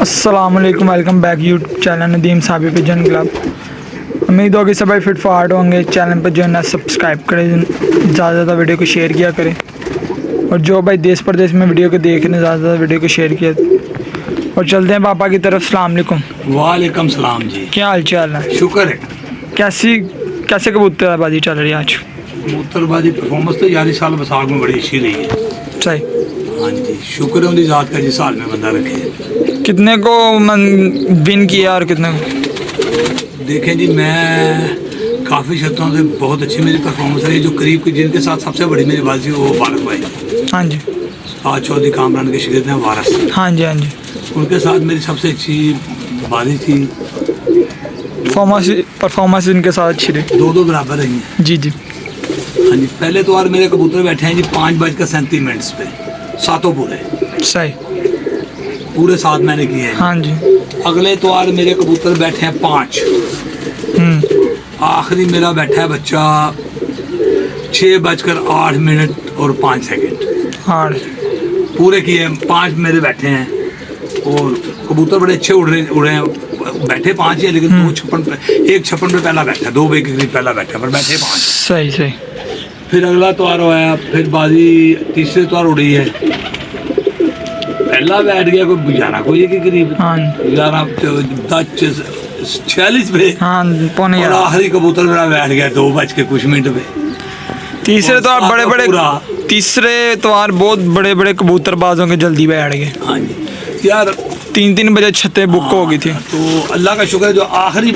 अस्सलाम वालेकुम, welcome back YouTube channel Nadeem Sabi pigeon club. उम्मीद होगी सभी फिट फाट होंगे। चैनल पर जो है ना सब्सक्राइब करें, ज़्यादा से ज़्यादा वीडियो को शेयर किया करें, और जो भाई देश प्रदेश में वीडियो को देख रहे हैं ज़्यादा से ज़्यादा वीडियो को शेयर किया। और चलते हैं पापा की तरफ। अस्सलाम वालेकुम। वालेकुम सलाम जी। क्या हाल चाल है? शुक्र है। कैसे कबूतरबाजी चल रही है आज? कबूतरबाजी परफॉर्मेंस तो यार इस साल बैसाख में बड़ी अच्छी रही है। सही। हाँ जी, शुक्र है उनकी ज़ात का जिस साल में बंदा रखे। कितने को विन किया और कितने को? देखें जी, मैं काफ़ी शर्तों से बहुत अच्छी मेरी परफॉर्मेंस रही। जो करीब की जिनके साथ सबसे बड़ी मेरी बाजी वो वारस भाई। हाँ जी। आज चौधरी कामरान के शिगिर्द हैं वारस। हाँ जी, हाँ जी। उनके साथ मेरी सबसे अच्छी बाजी थी। परफॉर्मेंस इनके साथ अच्छी रही। दो बराबर रही हैं। जी जी। हाँ जी, पहले तो और मेरे कबूतर बैठे हैं जी 5:37 पे, सातों पूरे। सही। पूरे 7 मैंने किए हैं। हाँ जी। अगले तो और मेरे कबूतर बैठे हैं 5। आखिरी मेरा बैठा है बच्चा 6:08 और 5 सेकंड। हाँ। पूरे किए 5 मेरे बैठे हैं। और कबूतर बड़े अच्छे उड़े हैं। बैठे 5 ही है, लेकिन 2:56 पे, 1:56 पे पहला बैठा, 2 बजे के करीब पहला बैठा, पर बैठे 5। सही सही। फिर अगला त्योहार आया, फिर बाजी तीसरे त्योहार उड़ी है। पहला बैठ गया कोई 11 कोई के करीब। हाँ 11:46 पे। हाँ पौने और आखिरी कबूतर मेरा बैठ गया 2:00 पे। तीसरे त्योहार बहुत बड़े बड़े कबूतरबाजों के जल्दी बैठ गए। हाँ जी यार, 3 बजे छतें बुक हो गई थी। तो अल्लाह का शुक्र है जो आखिरी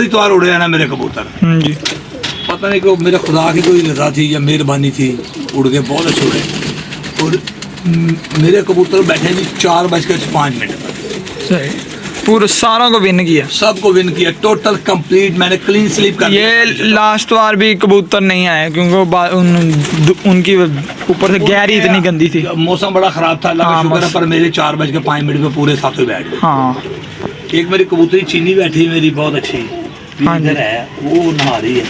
त्योहार उड़े हैं ना मेरे कबूतर। जी। पता नहीं कि मेरे खुदा की कोई रजा थी या मेहरबानी थी, उड़ के बहुत अच्छे उड़े। और मेरे कबूतर बैठे जी 4:05 पर। सही। पूरे सारों को विन किया। सबको विन किया, टोटल कंप्लीट। मैंने क्लीन स्लीप कर ये लास्ट बार भी कबूतर नहीं आए क्योंकि उनकी ऊपर से गहरी इतनी गंदी थी। मौसम बड़ा खराब था, अल्लाह का शुक्र है, पर मेरे 4:05 पे पूरे सातों बैठ गए। हाँ। एक मेरी कबूतरी चीनी बैठी मेरी बहुत अच्छी। हाँ जी। है वो नहा रही है।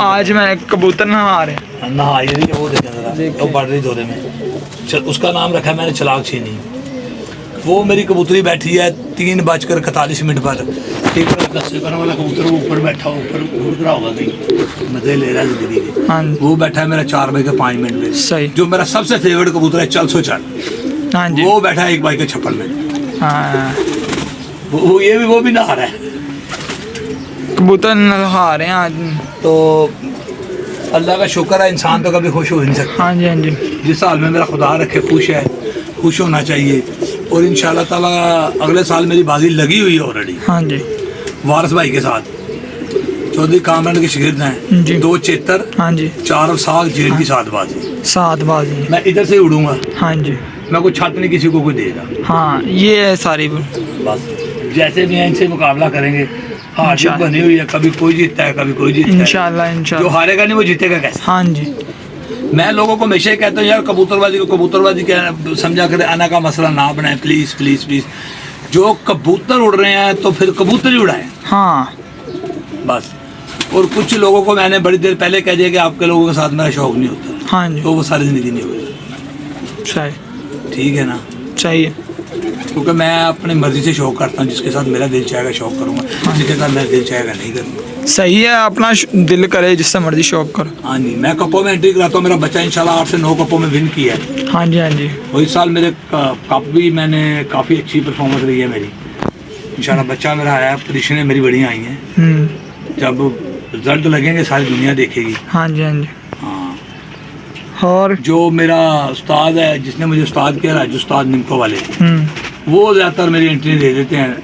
आज मैं कबूतर नहा रहे नहा रही है, वो देखें जरा, वो बढ़ रही दौरे में। उसका नाम रखा है मैंने चलाक चीनी। वो मेरी कबूतरी बैठी है 3:41 पर। एक वाला कबूतर वो ऊपर बैठा, ऊपर उड़ रहा होगा कहीं, मजे ले रहा है जिंदगी के। हाँ। वो बैठा है मेरा 4:05 पे। सही। जो मेरा सबसे फेवरेट कबूतर है चल सो चल। हाँ जी। वो बैठा है 1:56 में। हाँ। वो भी नहा रहा है। कबूतर नहा रहे हैं आज। तो अल्लाह का शुक्र है, इंसान तो कभी खुश हो ही नहीं सकता। हाँ जी, हाँ जी। जिस साल में मेरा खुदा रखे खुश है, खुश होना चाहिए। और इंशाल्लाह ताला अगले साल मेरी बाजी लगी हुई है ऑलरेडी। हाँ जी। वारस भाई के साथ, चौधरी कामरान के शिगिर्द हैं जी। 2 चेतर। हाँ जी। 4 साग जेल की 7 बाजी। 7 बाजी। मैं इधर से ही उड़ूंगा। हाँ जी। मैं कोई छत नहीं किसी को कोई देगा। हाँ, ये है सारी बस जैसे भी हैं इनसे मुकाबला करेंगे। हार जीत बनी हुई है, कभी कोई जीतता है कभी कोई जीतता है। इंशाल्लाह। जो हारेगा नहीं वो जीतेगा कैसे? हाँ जी। मैं लोगों को हमेशा ही कहता हूँ यार, कबूतरबाजी क्या समझा कर आना का मसला ना बनाए, प्लीज़ प्लीज़ प्लीज़। जो कबूतर उड़ रहे हैं तो फिर कबूतर ही उड़ाएं। हाँ बस। और कुछ लोगों को मैंने बड़ी देर पहले कह दिया कि आपके लोगों के साथ मेरा शौक नहीं होता। हाँ जी। तो वो सारी ज़िंदगी नहीं होगी। सही। ठीक है ना? चाहिए। क्योंकि मैं अपनी मर्जी से शौक करता हूँ। जिसके साथ मेरा दिल चाहेगा शौक करूँगा, जिसके साथ मेरा दिल चाहेगा नहीं करूँगा। सही है, अपना दिल करे जिससे मर्जी शौक करो। हाँ जी, मैं कपों में एंट्री कराता हूँ। मेरा बच्चा इंशाल्लाह 8 से 9 कपों में विन किया है। हाँ जी, हाँ जी। और इस साल मेरे कप भी मैंने काफ़ी अच्छी परफॉर्मेंस रही है मेरी। इंशाल्लाह बच्चा मेरा आया, पोजीशनें मेरी बढ़िया आई हैं। जब रिजल्ट लगेंगे सारी दुनिया देखेगी। हाँ जी, हाँ जी। हाँ। और जो मेरा उस्ताद है, जिसने मुझे उस्ताद किया, राजू उस्ताद निमको वाले, वो ज़्यादातर मेरी एंट्री दे देते हैं।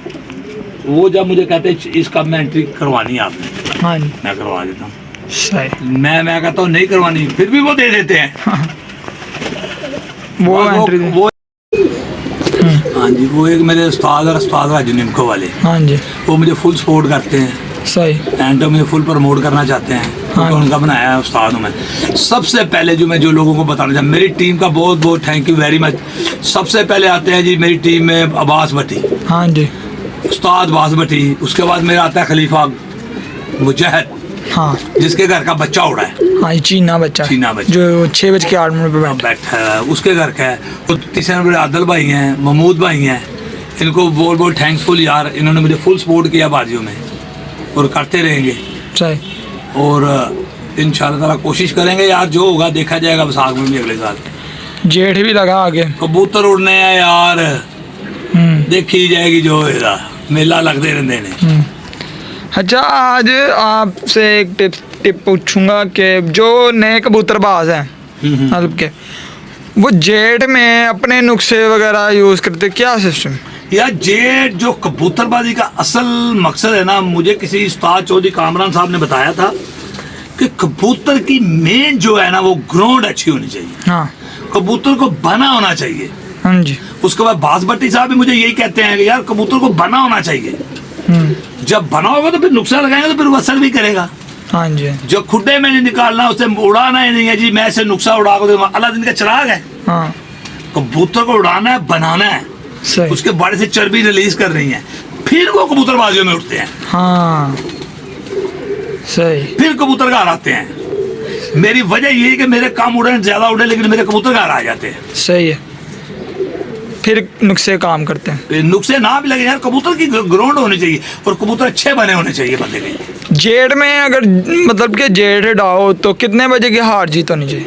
वो जब मुझे कहते हैं इस कप में एंट्री करवानी है आपने, हाँ जी, मैं करवा देता हूँ। सही। मैं कहता हूँ नहीं करवानी, फिर भी वो दे देते हैं। वो एंट्री वो हाँ जी, वो एक मेरे उस्ताद राजू निमको वाले। हाँ जी। वो मुझे फुल सपोर्ट करते हैं। सही। एंड तो मुझे फुल प्रमोट करना चाहते हैं। हाँ। तो उनका बनाया है उस्ताद हूँ मैं। सबसे पहले जो लोगों को बताना चाहता, मेरी टीम का बहुत बहुत थैंक यू वेरी मच। सबसे पहले आते हैं जी मेरी टीम में अब्बास भट्टी। हाँ जी। उस्ताद अब्बास भट्टी। उसके बाद मेरा आता है खलीफा मुजाहिद, हाँ, जिसके घर का बच्चा उड़ा है। हाँ, ये चीना बच्चा जो 6:08 पे बैठा है, उसके घर का है। तो तीसरे नंबर आदल भाई हैं, महमूद भाई हैं, इनको बहुत बहुत थैंकफुल यार, इन्होंने मुझे फुल सपोर्ट किया बाजियों में और करते रहेंगे। सही। और इंशाल्लाह ताला कोशिश करेंगे यार, जो होगा देखा जाएगा विसाख में भी अगले साल। जेठ भी लगा आगे। कबूतर उड़ने हैं यार, देखी जाएगी जो होगा, मेला लगते रहते हैं। अच्छा, आज आपसे एक टिप पूछूंगा कि जो नए कबूतरबाज हैं मतलब के, वो जेठ में अपने नुस्खे वगैरह यूज़ करते, क्या सिस्टम? यार जेठ जो कबूतरबाजी का असल मकसद है ना, मुझे किसी उस्ताद चौधरी कामरान साहब ने बताया था कि कबूतर की मेन जो है ना वो ग्राउंड अच्छी होनी चाहिए। हाँ, कबूतर को बना होना चाहिए। हाँ जी। उसके बाद बास भट्टी साहब भी मुझे यही कहते हैं कि यार कबूतर को बना होना चाहिए। जब बना होगा तो फिर नुकसान लगाएंगे तो फिर वो असर भी करेगा। हाँ जी। जो खुड्डे में नहीं निकालना, उसे उड़ाना ही नहीं है जी, मैं इसे नुकसान उड़ा को दूंगा, अल्लाह दिन का चिराग है। हाँ, कबूतर को उड़ाना है, बनाना है, सही। उसके बड़े से चर्बी रिलीज कर रही है, फिर वो कबूतरबाजियों में उठते हैं। हाँ, सही। फिर कबूतर घर आते हैं। मेरी वजह ये है कि मेरे काम उड़े ज्यादा उड़े, लेकिन मेरे कबूतर घर आ जाते हैं। सही है, फिर नुस्खे काम करते हैं। नुकसे ना भी लगे यार, कबूतर की ग्राउंड होनी चाहिए और कबूतर अच्छे बने होने चाहिए बंदे के। जेठ में अगर मतलब कि जेठ डाओ तो कितने बजे की हार जीत होनी चाहिए?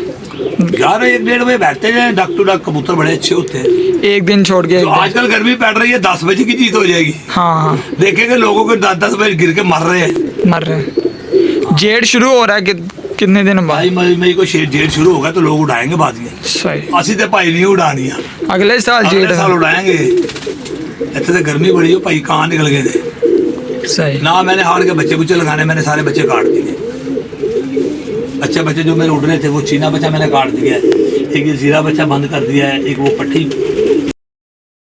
11-1-1:30 बजे बैठते हैं, डक टू डक कबूतर बड़े अच्छे होते हैं। एक दिन छोड़ के एक तो दिन। आजकल गर्मी पड़ रही है, 10 बजे की जीत हो जाएगी। हाँ हाँ, देखेंगे लोगों को 10-10 बजे गिर के मर रहे हैं। मर रहे हैं। जेठ शुरू हो रहा है कितने दिन बाद? भाई मई को जेठ शुरू होगा तो लोग उड़ाएंगे बाजियां। सही। असि तो भाई नहीं उड़ानी, अगले साल अगले जेठ साल उड़ाएंगे। इतने तो गर्मी बड़ी हो भाई, कहाँ निकल गए थे। सही। ना मैंने हार के बच्चे लगाने, मैंने सारे बच्चे काट दिए। बच्चे जो मेरे उड़ रहे थे वो चीना बच्चा मैंने काट दिया है, एक ये जीरा बच्चा बंद कर दिया है, एक वो पट्टी